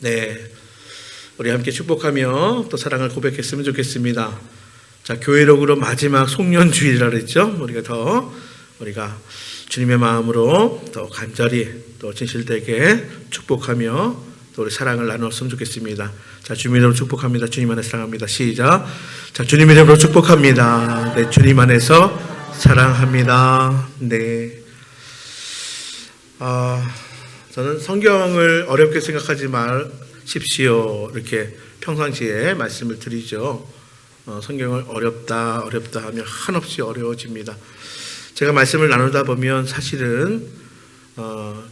네, 우리 함께 축복하며 또 사랑을 고백했으면 좋겠습니다. 자, 교회력으로 마지막 송년주일이라 그랬죠. 우리가 주님의 마음으로 더 간절히 또 진실되게 축복하며 또 우리 사랑을 나눴으면 좋겠습니다. 자, 주님 이름으로 축복합니다. 주님 안에서 사랑합니다. 시작. 자, 주님 이름으로 축복합니다. 네, 주님 안에서 사랑합니다. 네. 저는 성경을 어렵게 생각하지 마십시오. 이렇게 평상시에 말씀을 드리죠. 성경을 어렵다 하면 한없이 어려워집니다. 제가 말씀을 나누다 보면 사실은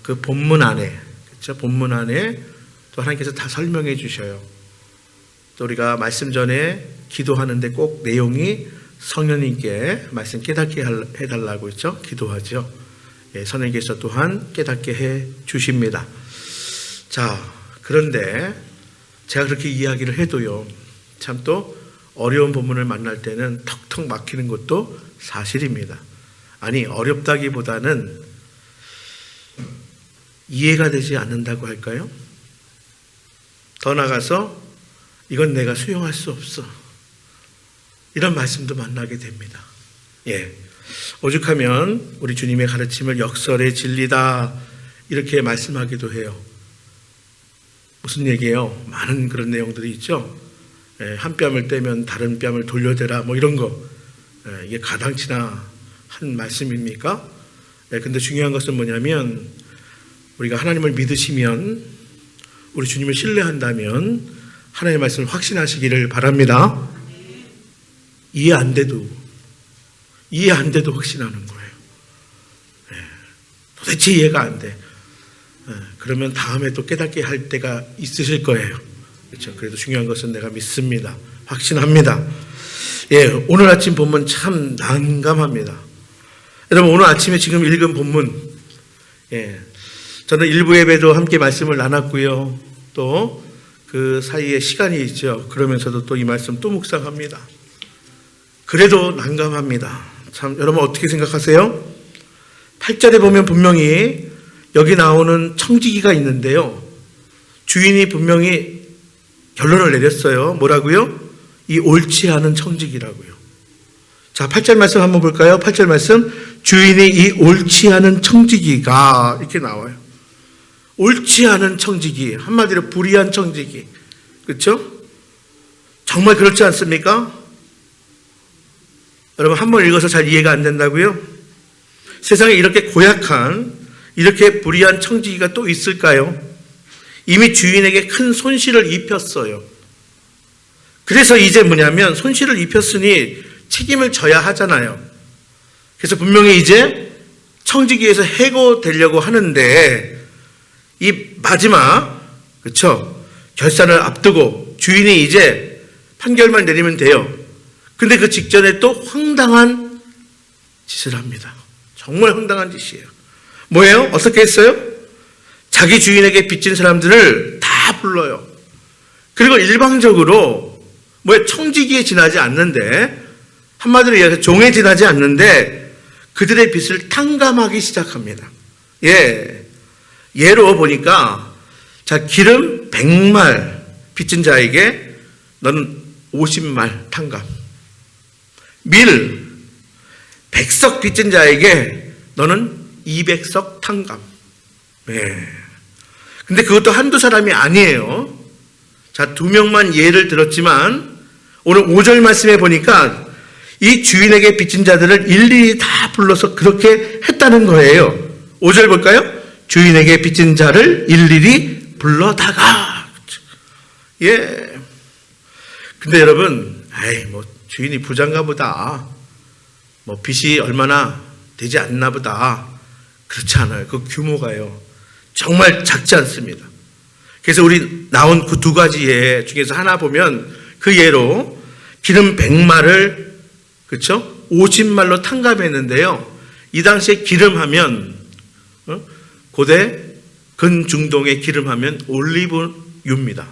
그 본문 안에, 그렇죠? 본문 안에 또 하나님께서 다 설명해 주셔요. 또 우리가 말씀 전에 기도하는데 꼭 내용이 성령님께 말씀 깨닫게 해달라고 했죠. 기도하죠. 예, 성령께서 또한 깨닫게 해 주십니다. 자, 그런데 제가 그렇게 이야기를 해도요, 참 또 어려운 본문을 만날 때는 턱턱 막히는 것도 사실입니다. 아니, 어렵다기보다는 이해가 되지 않는다고 할까요? 더 나아가서 이건 내가 수용할 수 없어, 이런 말씀도 만나게 됩니다. 예, 오죽하면 우리 주님의 가르침을 역설의 진리다 이렇게 말씀하기도 해요. 무슨 얘기예요? 많은 그런 내용들이 있죠. 예, 한 뺨을 떼면 다른 뺨을 돌려대라, 뭐 이런 거. 예, 이게 가당치나 한 말씀입니까? 예, 근데 중요한 것은 뭐냐면, 우리가 하나님을 믿으시면, 우리 주님을 신뢰한다면 하나님의 말씀을 확신하시기를 바랍니다. 이해 안 돼도 확신하는 거예요. 예, 도대체 이해가 안 돼. 예, 그러면 다음에 또 깨닫게 할 때가 있으실 거예요. 그렇죠? 그래도 중요한 것은 내가 믿습니다. 확신합니다. 예, 오늘 아침 본문 참 난감합니다. 여러분, 오늘 아침에 지금 읽은 본문, 예, 저는 일부 예배도 함께 말씀을 나눴고요. 또 그 사이에 시간이 있죠. 그러면서도 또 이 말씀 또 묵상합니다. 그래도 난감합니다. 참, 여러분 어떻게 생각하세요? 8절에 보면 분명히 여기 나오는 청지기가 있는데요, 주인이 분명히 결론을 내렸어요. 뭐라고요? 이 옳지 않은 청지기라고요. 자, 8절 말씀 한번 볼까요? 8절 말씀, 주인이 이 옳지 않은 청지기가, 이렇게 나와요. 옳지 않은 청지기, 한마디로 불의한 청지기, 그렇죠? 정말 그렇지 않습니까? 여러분, 한번 읽어서 잘 이해가 안 된다고요? 세상에 이렇게 고약한, 이렇게 불의한 청지기가 또 있을까요? 이미 주인에게 큰 손실을 입혔어요. 그래서 이제 뭐냐면, 손실을 입혔으니 책임을 져야 하잖아요. 그래서 분명히 이제 청지기에서 해고되려고 하는데, 이 마지막, 그렇죠? 결산을 앞두고 주인이 이제 판결만 내리면 돼요. 근데 그 직전에 또 황당한 짓을 합니다. 정말 황당한 짓이에요. 뭐예요? 어떻게 했어요? 자기 주인에게 빚진 사람들을 다 불러요. 그리고 일방적으로 청지기에 지나지 않는데, 한마디로 얘기해서 종에 지나지 않는데 그들의 빚을 탕감하기 시작합니다. 예, 예로 보니까, 자, 기름 100말 빚진 자에게 너는 50말 탕감, 밀 100석 빚진 자에게 너는 200석 탕감. 예. 근데 그것도 한두 사람이 아니에요. 자, 2명만 예를 들었지만 오늘 5절 말씀에 보니까 이 주인에게 빚진 자들을 일일이 다 불러서 그렇게 했다는 거예요. 5절 볼까요? 주인에게 빚진 자를 일일이 불러다가. 예. 근데 여러분, 주인이 부자인가 보다, 빚이 얼마나 되지 않나 보다, 그렇지 않아요. 그 규모가요, 정말 작지 않습니다. 그래서 우리 나온 그 두 가지 예 중에서 하나 보면, 그 예로 기름 100말을, 그렇죠? 50말로 탕감했는데요. 이 당시에 기름하면, 고대 근중동의 기름하면 올리브유입니다.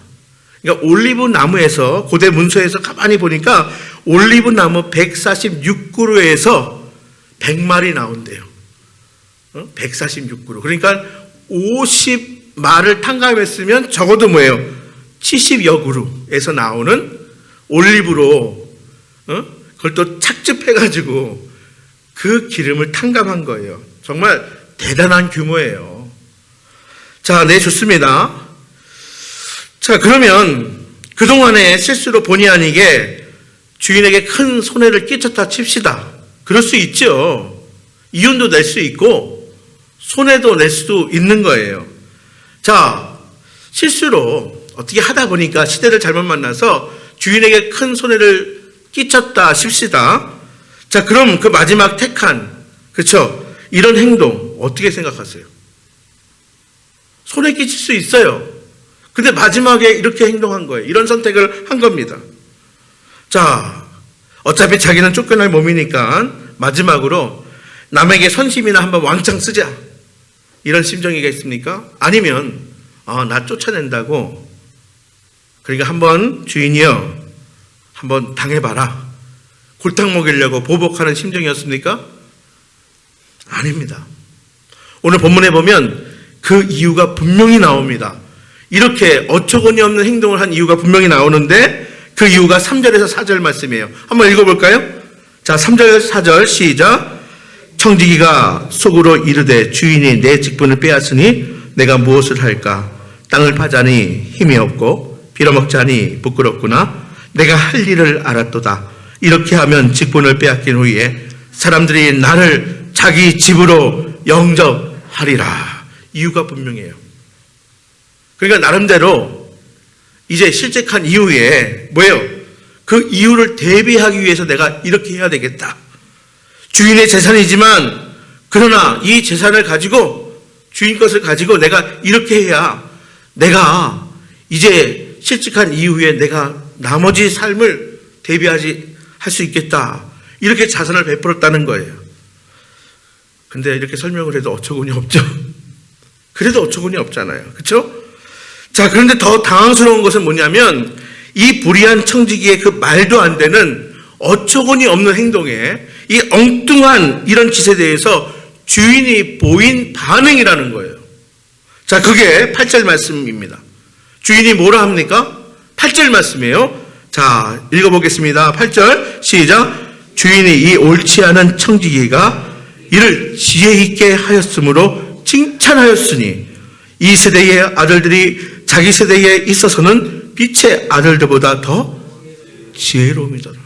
그러니까 올리브 나무에서, 고대 문서에서 가만히 보니까 올리브 나무 146그루에서 100말이 나온대요. 146그루. 그러니까 50 말을 탕감했으면 적어도 뭐예요? 70여 그루에서 나오는 올리브로 그걸 또 착즙해가지고 그 기름을 탕감한 거예요. 정말 대단한 규모예요. 자, 네, 좋습니다. 자, 그러면 그동안에 실수로 본의 아니게 주인에게 큰 손해를 끼쳤다 칩시다. 그럴 수 있죠. 이윤도 낼 수 있고 손해도 낼 수도 있는 거예요. 자, 실수로 어떻게 하다 보니까 시대를 잘못 만나서 주인에게 큰 손해를 끼쳤다 칩시다. 자, 그럼 그 마지막 택한, 그렇죠? 이런 행동 어떻게 생각하세요? 손해 끼칠 수 있어요. 근데 마지막에 이렇게 행동한 거예요. 이런 선택을 한 겁니다. 자, 어차피 자기는 쫓겨날 몸이니까 마지막으로 남에게 선심이나 한번 왕창 쓰자. 이런 심정이겠습니까? 아니면 나 쫓아낸다고, 그러니까 한번 주인이여 한번 당해봐라, 골탕 먹이려고 보복하는 심정이었습니까? 아닙니다. 오늘 본문에 보면 그 이유가 분명히 나옵니다. 이렇게 어처구니 없는 행동을 한 이유가 분명히 나오는데 그 이유가 3절에서 4절 말씀이에요. 한번 읽어볼까요? 자, 3절 4절 시작. 청지기가 속으로 이르되 주인이 내 직분을 빼앗으니 내가 무엇을 할까? 땅을 파자니 힘이 없고 빌어먹자니 부끄럽구나. 내가 할 일을 알았도다. 이렇게 하면 직분을 빼앗긴 후에 사람들이 나를 자기 집으로 영접하리라. 이유가 분명해요. 그러니까 나름대로 이제 실직한 이후에 뭐예요? 그 이유를 대비하기 위해서 내가 이렇게 해야 되겠다. 주인의 재산이지만 그러나 이 재산을 가지고, 주인 것을 가지고 내가 이렇게 해야 내가 이제 실직한 이후에 내가 나머지 삶을 할 수 있겠다. 이렇게 자선을 베풀었다는 거예요. 근데 이렇게 설명을 해도 어처구니 없죠. 그래도 어처구니 없잖아요. 그렇죠? 자, 그런데 더 당황스러운 것은 뭐냐면 이 불의한 청지기의 그 말도 안 되는 어처구니 없는 행동에, 이 엉뚱한 이런 짓에 대해서 주인이 보인 반응이라는 거예요. 자, 그게 8절 말씀입니다. 주인이 뭐라 합니까? 8절 말씀이에요. 자, 읽어보겠습니다. 8절 시작. 주인이 이 옳지 않은 청지기가 이를 지혜 있게 하였으므로 칭찬하였으니 이 세대의 아들들이 자기 세대에 있어서는 빛의 아들들보다 더 지혜로움이더라.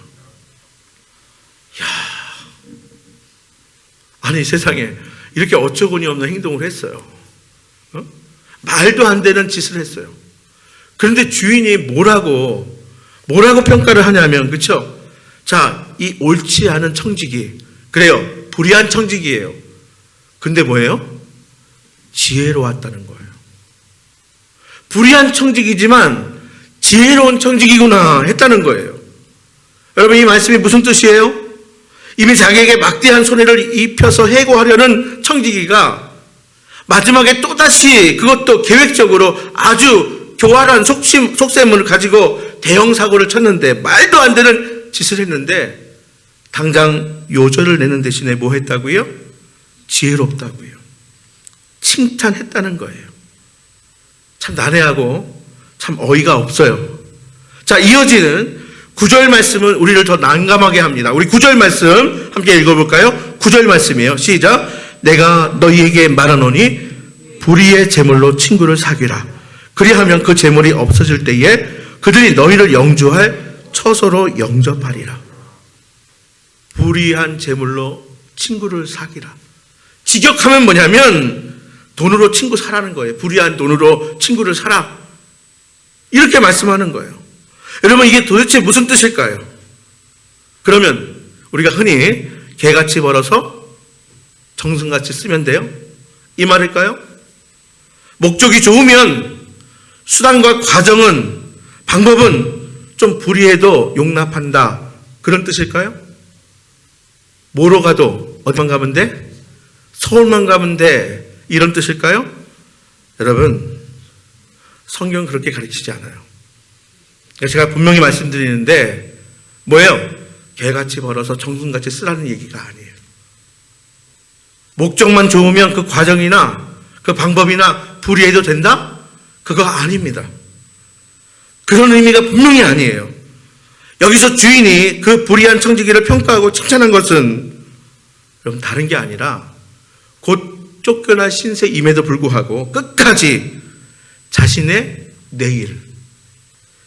야, 아니 세상에 이렇게 어처구니 없는 행동을 했어요. 말도 안 되는 짓을 했어요. 그런데 주인이 뭐라고 평가를 하냐면, 그렇죠? 자, 이 옳지 않은 청지기, 그래요, 불의한 청지기예요. 근데 뭐예요? 지혜로웠다는 거예요. 불의한 청지기지만 지혜로운 청지기구나 했다는 거예요. 여러분, 이 말씀이 무슨 뜻이에요? 이미 자기에게 막대한 손해를 입혀서 해고하려는 청지기가 마지막에 또다시 그것도 계획적으로 아주 교활한 속셈을 가지고 대형 사고를 쳤는데, 말도 안 되는 짓을 했는데 당장 요절을 내는 대신에 뭐 했다고요? 지혜롭다고요. 칭찬했다는 거예요. 참 난해하고 참 어이가 없어요. 자, 이어지는 9절 말씀은 우리를 더 난감하게 합니다. 우리 9절 말씀 함께 읽어볼까요? 9절 말씀이에요. 시작. 내가 너희에게 말하노니 불의의 재물로 친구를 사귀라. 그리하면 그 재물이 없어질 때에 그들이 너희를 영주할 처소로 영접하리라. 불의한 재물로 친구를 사귀라. 직역하면 뭐냐면 돈으로 친구 사라는 거예요. 불의한 돈으로 친구를 사라. 이렇게 말씀하는 거예요. 여러분, 이게 도대체 무슨 뜻일까요? 그러면 우리가 흔히 개같이 벌어서 정승같이 쓰면 돼요? 이 말일까요? 목적이 좋으면 수단과 과정은, 방법은 좀 불의해도 용납한다. 그런 뜻일까요? 뭐로 가도 어디만 가면 돼? 서울만 가면 돼. 이런 뜻일까요? 여러분, 성경은 그렇게 가르치지 않아요. 제가 분명히 말씀드리는데 뭐예요? 개같이 벌어서 정승같이 쓰라는 얘기가 아니에요. 목적만 좋으면 그 과정이나 그 방법이나 불의해도 된다? 그거 아닙니다. 그런 의미가 분명히 아니에요. 여기서 주인이 그 불의한 청지기를 평가하고 칭찬한 것은 여러분 다른 게 아니라 곧 쫓겨난 신세임에도 불구하고 끝까지 자신의 내일,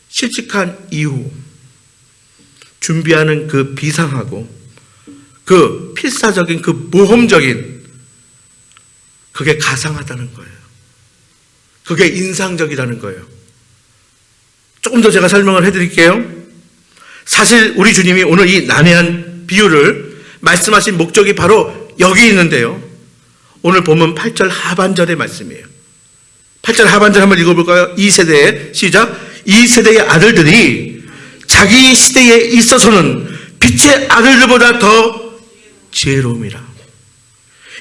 실직한 이후 준비하는 그 비상하고 그 필사적인 그 모험적인 그게 가상하다는 거예요. 그게 인상적이라는 거예요. 조금 더 제가 설명을 해드릴게요. 사실 우리 주님이 오늘 이 난해한 비유를 말씀하신 목적이 바로 여기 있는데요. 오늘 보면 8절 하반절의 말씀이에요. 8절 하반절 한번 읽어볼까요? 이 세대의 시작. 이 세대의 아들들이 자기 시대에 있어서는 빛의 아들들보다 더 지혜로움이라.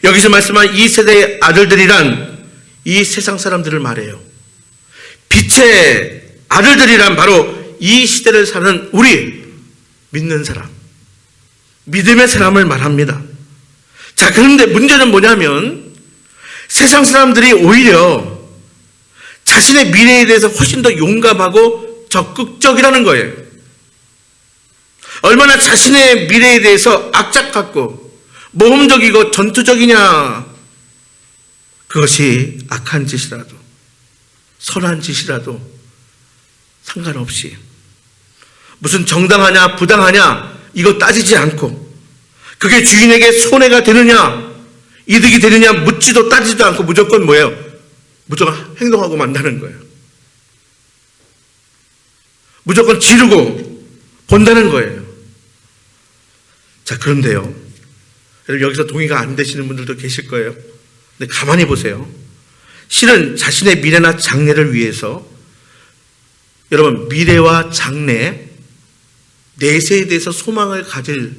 여기서 말씀한 이 세대의 아들들이란 이 세상 사람들을 말해요. 빛의 아들들이란 바로 이 시대를 사는 우리 믿는 사람, 믿음의 사람을 말합니다. 자, 그런데 문제는 뭐냐면 세상 사람들이 오히려 자신의 미래에 대해서 훨씬 더 용감하고 적극적이라는 거예요. 얼마나 자신의 미래에 대해서 악착같고 모험적이고 전투적이냐. 그것이 악한 짓이라도 선한 짓이라도 상관없이 무슨 정당하냐 부당하냐 이거 따지지 않고 그게 주인에게 손해가 되느냐 이득이 되느냐 묻지도 따지지도 않고 무조건 뭐예요? 무조건 행동하고 만다는 거예요. 무조건 지르고 본다는 거예요. 자, 그런데요. 여러분 여기서 동의가 안 되시는 분들도 계실 거예요. 근데 가만히 보세요. 실은 자신의 미래나 장래를 위해서 여러분 미래와 장래 내세에 대해서 소망을 가질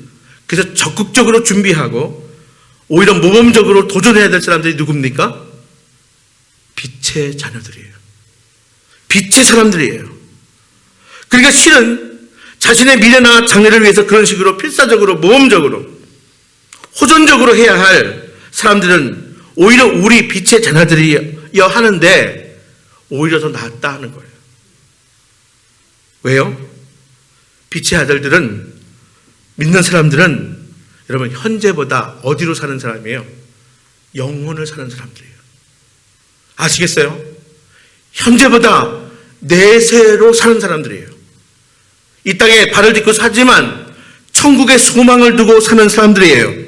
그래서 적극적으로 준비하고 오히려 모범적으로 도전해야 될 사람들이 누굽니까? 빛의 자녀들이에요. 빛의 사람들이에요. 그러니까 실은 자신의 미래나 장래를 위해서 그런 식으로 필사적으로 모험적으로 호전적으로 해야 할 사람들은 오히려 우리 빛의 자녀들이여 하는데 오히려 더 낫다 하는 거예요. 왜요? 빛의 아들들은 믿는 사람들은 여러분 현재보다 어디로 사는 사람이에요? 영혼을 사는 사람들이에요. 아시겠어요? 현재보다 내세로 사는 사람들이에요. 이 땅에 발을 딛고 사지만 천국의 소망을 두고 사는 사람들이에요.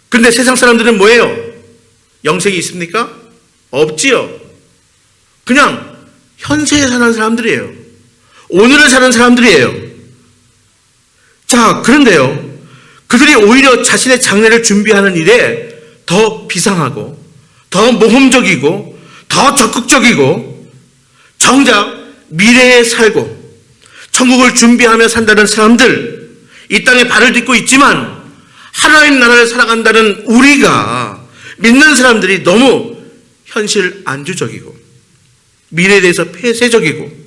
그런데 세상 사람들은 뭐예요? 영생이 있습니까? 없지요. 그냥 현세에 사는 사람들이에요. 오늘을 사는 사람들이에요. 자, 그런데요. 그들이 오히려 자신의 장래를 준비하는 일에 더 비상하고 더 모험적이고 더 적극적이고 정작 미래에 살고 천국을 준비하며 산다는 사람들, 이 땅에 발을 딛고 있지만 하나님 나라를 살아간다는 우리가 믿는 사람들이 너무 현실 안주적이고 미래에 대해서 폐쇄적이고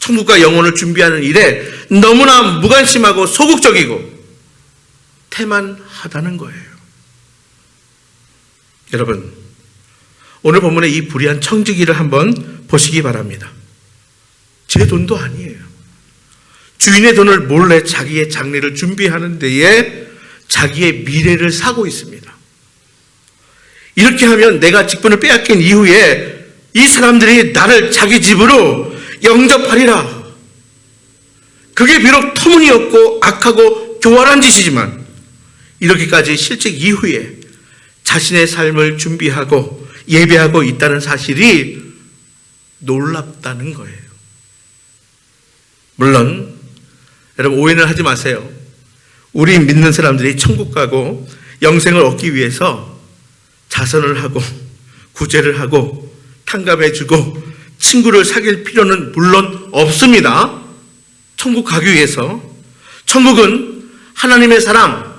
천국과 영혼을 준비하는 일에 너무나 무관심하고 소극적이고 태만하다는 거예요. 여러분, 오늘 본문의 이 불의한 청지기를 한번 보시기 바랍니다. 제 돈도 아니에요. 주인의 돈을 몰래 자기의 장래를 준비하는 데에 자기의 미래를 사고 있습니다. 이렇게 하면 내가 직분을 빼앗긴 이후에 이 사람들이 나를 자기 집으로 영접하리라. 그게 비록 터무니없고 악하고 교활한 짓이지만 이렇게까지 실직 이후에 자신의 삶을 준비하고 예배하고 있다는 사실이 놀랍다는 거예요. 물론 여러분 오해는 하지 마세요. 우리 믿는 사람들이 천국 가고 영생을 얻기 위해서 자선을 하고 구제를 하고 탕감해주고 친구를 사귈 필요는 물론 없습니다. 천국 가기 위해서. 천국은 하나님의 사랑,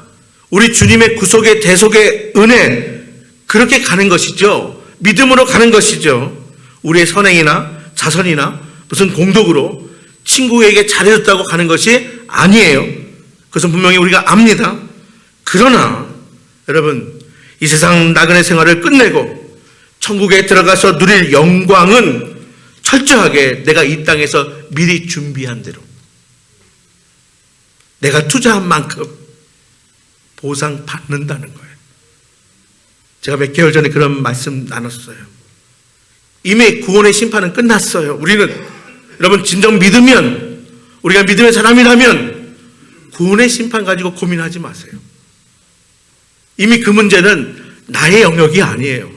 우리 주님의 구속의 대속의 은혜, 그렇게 가는 것이죠. 믿음으로 가는 것이죠. 우리의 선행이나 자선이나 무슨 공덕으로 친구에게 잘해줬다고 가는 것이 아니에요. 그것은 분명히 우리가 압니다. 그러나 여러분, 이 세상 나그네 생활을 끝내고 천국에 들어가서 누릴 영광은 철저하게 내가 이 땅에서 미리 준비한 대로 내가 투자한 만큼 보상받는다는 거예요. 제가 몇 개월 전에 그런 말씀 나눴어요. 이미 구원의 심판은 끝났어요. 우리는 여러분 진정 믿으면, 우리가 믿음의 사람이라면 구원의 심판 가지고 고민하지 마세요. 이미 그 문제는 나의 영역이 아니에요.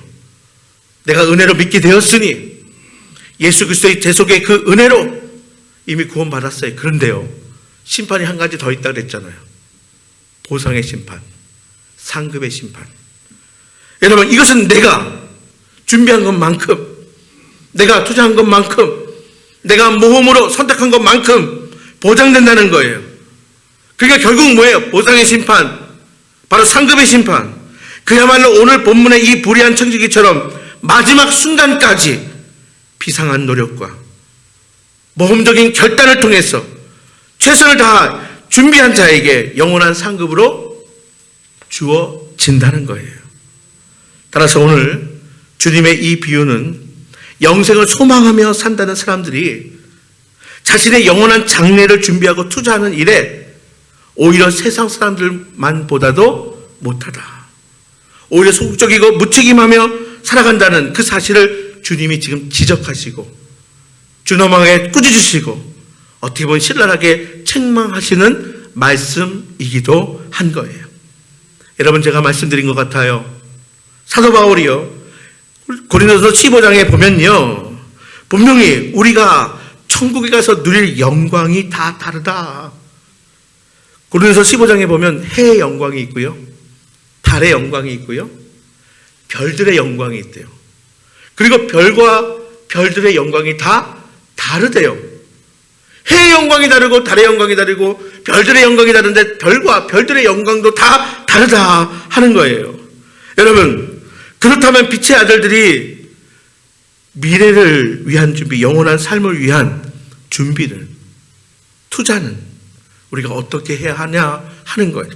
내가 은혜로 믿게 되었으니 예수 그리스도의 제 속에 그 은혜로 이미 구원받았어요. 그런데요, 심판이 한 가지 더 있다고 그랬잖아요. 보상의 심판, 상급의 심판. 여러분, 이것은 내가 준비한 것만큼, 내가 투자한 것만큼, 내가 모험으로 선택한 것만큼 보장된다는 거예요. 그러니까 결국 뭐예요? 보상의 심판, 바로 상급의 심판. 그야말로 오늘 본문의 이 불의한 청지기처럼 마지막 순간까지 비상한 노력과 모험적인 결단을 통해서 최선을 다해 준비한 자에게 영원한 상급으로 주어진다는 거예요. 따라서 오늘 주님의 이 비유는 영생을 소망하며 산다는 사람들이 자신의 영원한 장래를 준비하고 투자하는 일에 오히려 세상 사람들만 보다도 못하다, 오히려 소극적이고 무책임하며 살아간다는 그 사실을 주님이 지금 지적하시고 준엄하게 꾸짖으시고 어떻게 보면 신랄하게 책망하시는 말씀이기도 한 거예요. 여러분, 제가 말씀드린 것 같아요. 사도 바울이요, 고린도서 15장에 보면요, 분명히 우리가 천국에 가서 누릴 영광이 다 다르다. 고린도서 15장에 보면 해의 영광이 있고요, 달의 영광이 있고요, 별들의 영광이 있대요. 그리고 별과 별들의 영광이 다 다르대요. 해의 영광이 다르고 달의 영광이 다르고 별들의 영광이 다른데 별과 별들의 영광도 다 다르다 하는 거예요. 여러분, 그렇다면 빛의 아들들이 미래를 위한 준비, 영원한 삶을 위한 준비를, 투자는 우리가 어떻게 해야 하냐 하는 거예요.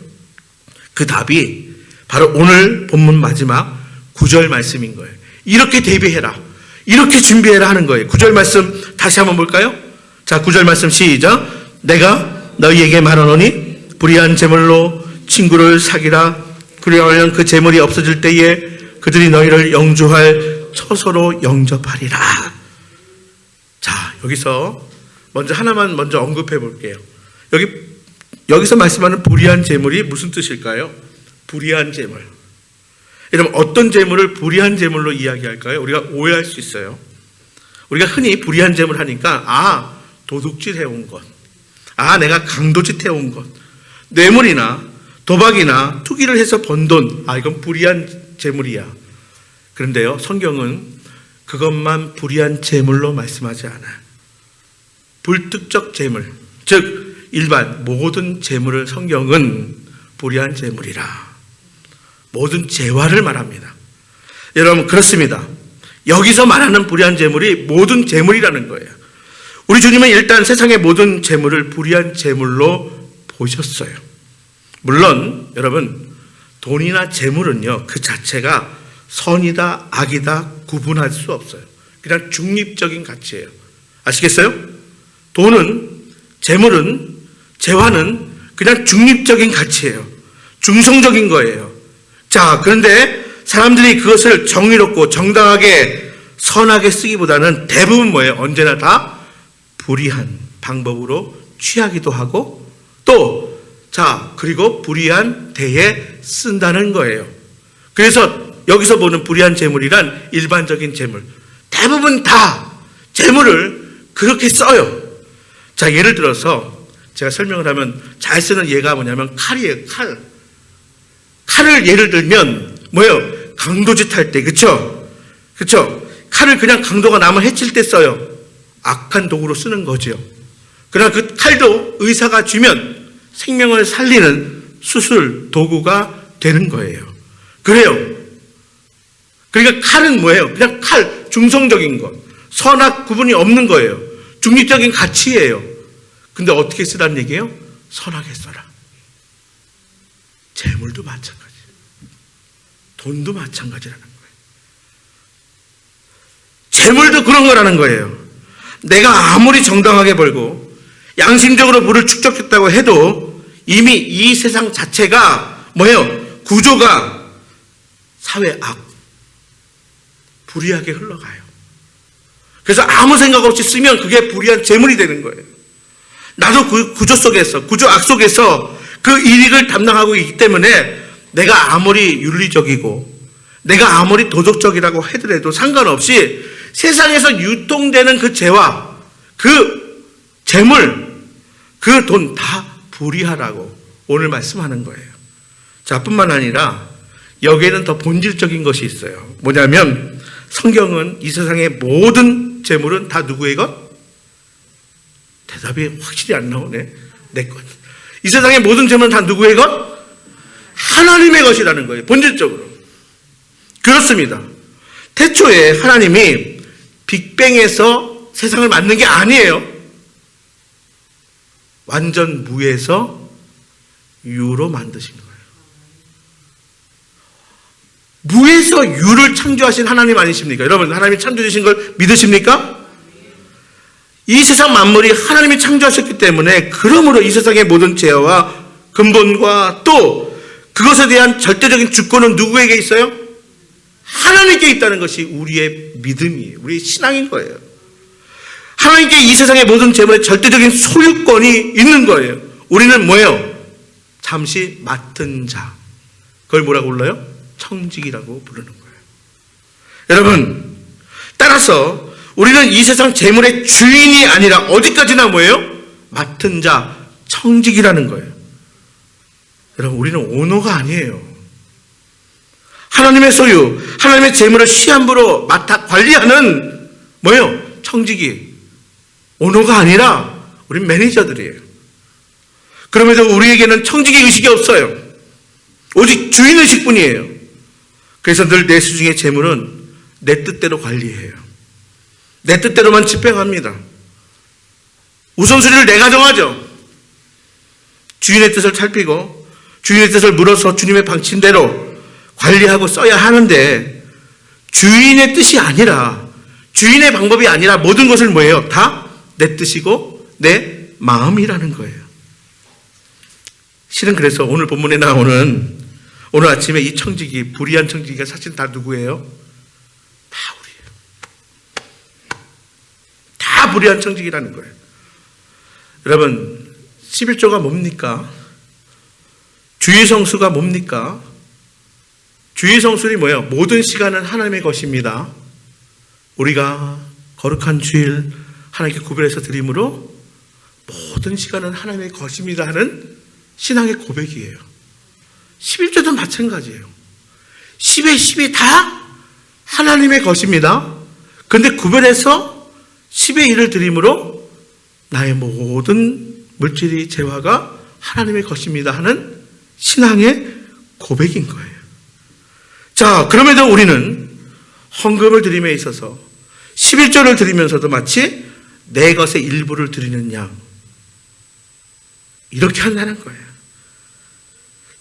그 답이 바로 오늘 본문 마지막 9절 말씀인 거예요. 이렇게 대비해라, 이렇게 준비해라 하는 거예요. 9절 말씀 다시 한번 볼까요? 자, 9절 말씀 시작. 내가 너희에게 말하노니 불의한 재물로 친구를 사귀라. 그리하면 그 재물이 없어질 때에 그들이 너희를 영주할 처소로 영접하리라. 자, 여기서 먼저 하나만 먼저 언급해 볼게요. 여기서 말씀하는 불의한 재물이 무슨 뜻일까요? 불의한 재물. 여러분, 어떤 재물을 불의한 재물로 이야기할까요? 우리가 오해할 수 있어요. 우리가 흔히 불의한 재물 하니까 도둑질 해온 것, 내가 강도짓 해온 것, 뇌물이나 도박이나 투기를 해서 번 돈, 이건 불의한 재물이야. 그런데요, 성경은 그것만 불의한 재물로 말씀하지 않아요. 불특적 재물, 즉 일반 모든 재물을 성경은 불의한 재물이라, 모든 재화를 말합니다. 여러분, 그렇습니다. 여기서 말하는 불의한 재물이 모든 재물이라는 거예요. 우리 주님은 일단 세상의 모든 재물을 불의한 재물로 보셨어요. 물론 여러분, 돈이나 재물은요, 그 자체가 선이다 악이다 구분할 수 없어요. 그냥 중립적인 가치예요. 아시겠어요? 돈은, 재물은, 재화는 그냥 중립적인 가치예요. 중성적인 거예요. 자, 그런데 사람들이 그것을 정의롭고 정당하게 선하게 쓰기보다는 대부분 뭐예요? 언제나 다 불의한 방법으로 취하기도 하고, 그리고 불의한 데에 쓴다는 거예요. 그래서 여기서 보는 불의한 재물이란 일반적인 재물, 대부분 다 재물을 그렇게 써요. 자, 예를 들어서 제가 설명을 하면 잘 쓰는 예가 뭐냐면 칼이에요. 칼을 예를 들면 뭐예요? 강도짓 할 때, 그쵸? 칼을 그냥 강도가 남을 해칠 때 써요. 악한 도구로 쓰는 거죠. 그러나 그 칼도 의사가 주면 생명을 살리는 수술 도구가 되는 거예요. 그래요. 그러니까 칼은 뭐예요? 그냥 칼, 중성적인 것, 선악 구분이 없는 거예요. 중립적인 가치예요. 근데 어떻게 쓰라는 얘기예요? 선하게 써라. 재물도 마찬가지, 돈도 마찬가지라는 거예요. 재물도 그런 거라는 거예요. 내가 아무리 정당하게 벌고 양심적으로 부를 축적했다고 해도 이미 이 세상 자체가 뭐예요? 구조가 사회 악, 불의하게 흘러가요. 그래서 아무 생각 없이 쓰면 그게 불의한 재물이 되는 거예요. 나도 그 구조 속에서, 구조 악 속에서 그 이익을 담당하고 있기 때문에 내가 아무리 윤리적이고 내가 아무리 도덕적이라고 하더라도 상관없이 세상에서 유통되는 그 재화, 그 재물, 그 돈 다 불의하라고 오늘 말씀하는 거예요. 자, 뿐만 아니라 여기에는 더 본질적인 것이 있어요. 뭐냐면 성경은 이 세상의 모든 재물은 다 누구의 것? 대답이 확실히 안 나오네. 내 것. 이 세상의 모든 재물은 다 누구의 것? 하나님의 것이라는 거예요. 본질적으로. 그렇습니다. 태초에 하나님이 빅뱅에서 세상을 만든 게 아니에요. 완전 무에서 유로 만드신 거예요. 무에서 유를 창조하신 하나님 아니십니까? 여러분, 하나님이 창조하신 걸 믿으십니까? 이 세상 만물이 하나님이 창조하셨기 때문에 그러므로 이 세상의 모든 죄와 근본과 또 그것에 대한 절대적인 주권은 누구에게 있어요? 하나님께 있다는 것이 우리의 믿음이에요. 우리의 신앙인 거예요. 하나님께 이 세상의 모든 재물의 절대적인 소유권이 있는 거예요. 우리는 뭐예요? 잠시 맡은 자. 그걸 뭐라고 불러요? 청직이라고 부르는 거예요. 여러분, 따라서 우리는 이 세상 재물의 주인이 아니라 어디까지나 뭐예요? 맡은 자, 청직이라는 거예요. 여러분, 우리는 오너가 아니에요. 하나님의 소유, 하나님의 재물을 시한부로 맡아 관리하는 뭐예요? 청직이. 오너가 아니라 우린 매니저들이에요. 그럼에도 우리에게는 청직의 의식이 없어요. 오직 주인의식뿐이에요. 그래서 늘 내 수중의 재물은 내 뜻대로 관리해요. 내 뜻대로만 집행합니다. 우선순위를 내가 정하죠. 주인의 뜻을 살피고 주인의 뜻을 물어서 주님의 방침대로 관리하고 써야 하는데 주인의 뜻이 아니라 주인의 방법이 아니라 모든 것을 뭐예요? 다 내 뜻이고 내 마음이라는 거예요. 실은 그래서 오늘 본문에 나오는 오늘 아침에 이 청지기, 불의한 청지기가 사실 다 누구예요? 다 우리예요. 다 불의한 청지기라는 거예요. 여러분, 11조가 뭡니까? 주의 성수가 뭡니까? 주의 성술이 뭐예요? 모든 시간은 하나님의 것입니다. 우리가 거룩한 주일 하나님께 구별해서 드림으로 모든 시간은 하나님의 것입니다 하는 신앙의 고백이에요. 11조도 마찬가지예요. 10의 10이 다 하나님의 것입니다. 그런데 구별해서 10의 1을 드림으로 나의 모든 물질이 재화가 하나님의 것입니다 하는 신앙의 고백인 거예요. 자, 그럼에도 우리는 헌금을 드림에 있어서 11조를 드리면서도 마치 내 것의 일부를 드리는 양 이렇게 한다는 거예요.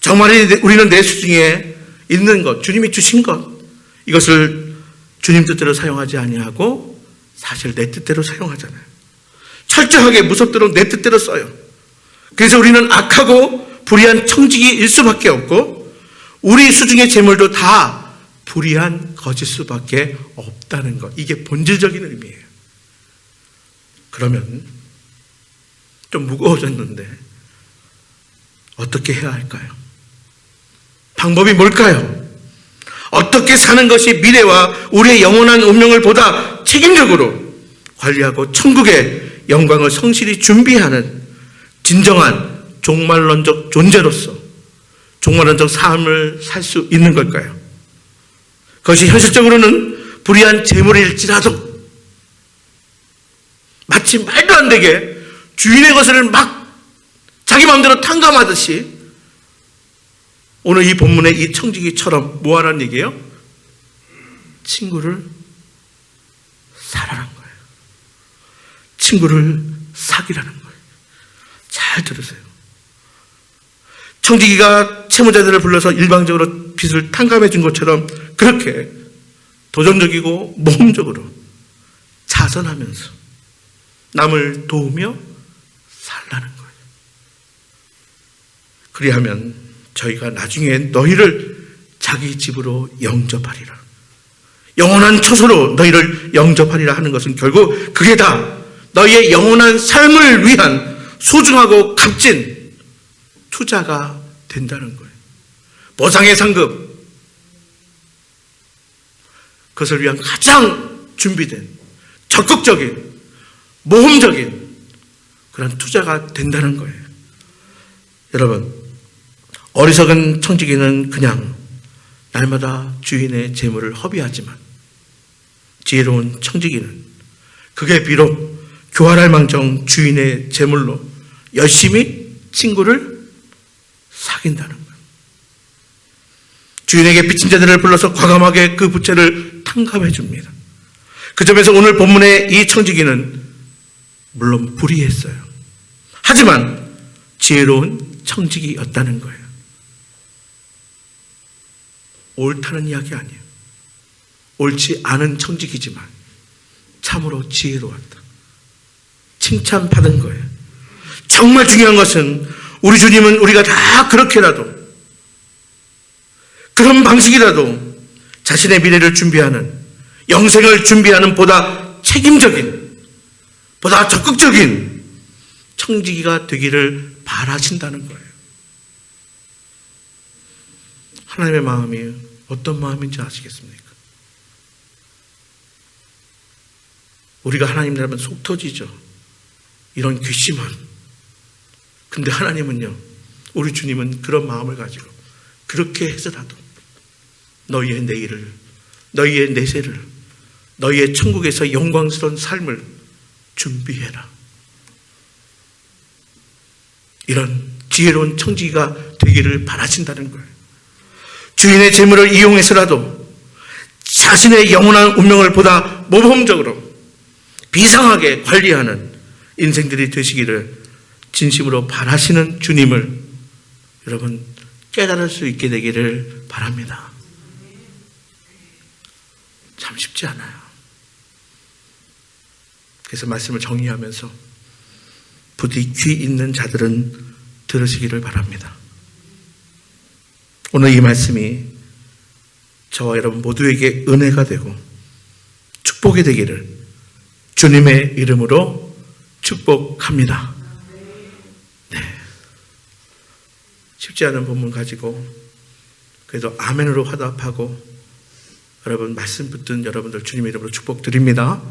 정말 우리는 내 수중에 있는 것, 주님이 주신 것 이것을 주님 뜻대로 사용하지 아니하고 사실 내 뜻대로 사용하잖아요. 철저하게 무섭도록 내 뜻대로 써요. 그래서 우리는 악하고 불의한 청지기일 수밖에 없고 우리 수중의 재물도 다 불의한 거짓 수밖에 없다는 것. 이게 본질적인 의미예요. 그러면 좀 무거워졌는데 어떻게 해야 할까요? 방법이 뭘까요? 어떻게 사는 것이 미래와 우리의 영원한 운명을 보다 책임적으로 관리하고 천국의 영광을 성실히 준비하는 진정한 종말론적 존재로서 종말론적 삶을 살 수 있는 걸까요? 그것이 현실적으로는 불의한 재물일지라도 마치 말도 안 되게 주인의 것을 막 자기 마음대로 탕감하듯이 오늘 이 본문의 이 청지기처럼 뭐 하라는 얘기예요? 친구를 사라는 거예요. 친구를 사귀라는 거예요. 잘 들으세요. 청지기가 채무자들을 불러서 일방적으로 빚을 탕감해 준 것처럼 그렇게 도전적이고 모험적으로 자선하면서 남을 도우며 살라는 거예요. 그리하면 저희가 나중에 너희를 자기 집으로 영접하리라. 영원한 처소로 너희를 영접하리라 하는 것은 결국 그게 다 너희의 영원한 삶을 위한 소중하고 값진 투자가 된다는 거예요. 보상의 상급, 그것을 위한 가장 준비된 적극적인 모험적인 그런 투자가 된다는 거예요. 여러분, 어리석은 청지기는 그냥 날마다 주인의 재물을 허비하지만 지혜로운 청지기는 그게 비록 교활할 망정 주인의 재물로 열심히 친구를 사귄다는 거예요. 주인에게 빚진 자들을 불러서 과감하게 그 부채를 탕감해 줍니다. 그 점에서 오늘 본문의 이 청지기는 물론 불의했어요. 하지만 지혜로운 청지기였다는 거예요. 옳다는 이야기 아니에요. 옳지 않은 청지기지만 참으로 지혜로웠다. 칭찬받은 거예요. 정말 중요한 것은 우리 주님은 우리가 다 그렇게라도 그런 방식이라도 자신의 미래를 준비하는 영생을 준비하는 보다 책임적인 보다 적극적인 청지기가 되기를 바라신다는 거예요. 하나님의 마음이 어떤 마음인지 아시겠습니까? 우리가 하나님이라면 속 터지죠. 이런 괘씸함. 근데 하나님은요, 우리 주님은 그런 마음을 가지고 그렇게 해서라도 너희의 내일을, 너희의 내세를, 너희의 천국에서 영광스러운 삶을 준비해라. 이런 지혜로운 청지기가 되기를 바라신다는 거예요. 주인의 재물을 이용해서라도 자신의 영원한 운명을 보다 모범적으로 비상하게 관리하는 인생들이 되시기를 진심으로 바라시는 주님을 여러분 깨달을 수 있게 되기를 바랍니다. 참 쉽지 않아요. 그래서 말씀을 정리하면서 부디 귀 있는 자들은 들으시기를 바랍니다. 오늘 이 말씀이 저와 여러분 모두에게 은혜가 되고 축복이 되기를 주님의 이름으로 축복합니다. 네. 쉽지 않은 본문 가지고 그래도 아멘으로 화답하고 여러분 말씀 붙든 여러분들 주님의 이름으로 축복드립니다.